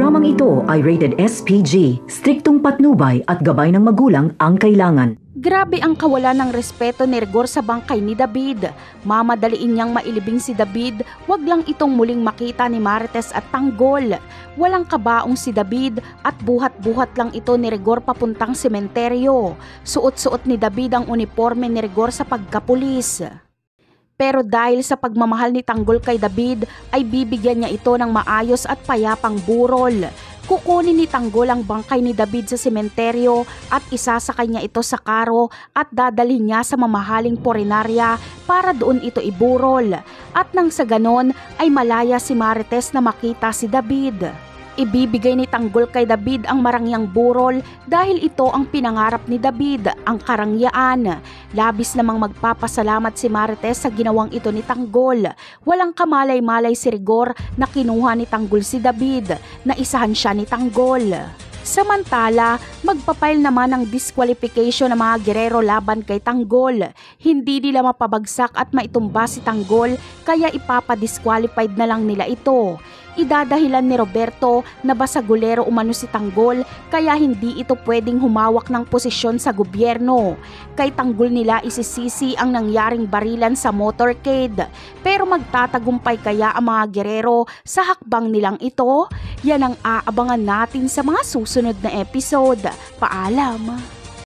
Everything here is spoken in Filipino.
Programang ito ay rated SPG, striktong patnubay at gabay ng magulang ang kailangan. Grabe ang kawalan ng respeto ni Rigor sa bangkay ni David. Mamadaliin niyang mailibing si David, wag lang itong muling makita ni Marites at Tanggol. Walang kabaong si David at buhat-buhat lang ito ni Rigor papuntang sementeryo. Suot-suot ni David ang uniforme ni Rigor sa pagkapulis. Pero dahil sa pagmamahal ni Tanggol kay David, ay bibigyan niya ito ng maayos at payapang burol. Kukunin ni Tanggol ang bangkay ni David sa sementeryo at isasakay niya ito sa karo at dadalhin niya sa mamahaling porinarya para doon ito iburol. At nang sa ganon ay malaya si Marites na makita si David. Ibibigay ni Tanggol kay David ang marangyang burol dahil ito ang pinangarap ni David, ang karangyaan. Labis namang magpapasalamat si Marites sa ginawang ito ni Tanggol. Walang kamalay-malay si Rigor na kinuha ni Tanggol si David, na isahan siya ni Tanggol. Samantala, magpapail naman ng disqualification ng mga Guerrero laban kay Tanggol. Hindi nila mapabagsak at maitumba si Tanggol kaya ipapadisqualified na lang nila ito. Idadahilan ni Roberto na basagulero umano si Tanggol kaya hindi ito pwedeng humawak ng posisyon sa gobyerno. Kay Tanggol nila isisisi ang nangyaring barilan sa motorcade. Pero magtatagumpay kaya ang mga Guerrero sa hakbang nilang ito? Yan ang aabangan natin sa mga susunod na episode. Paalam!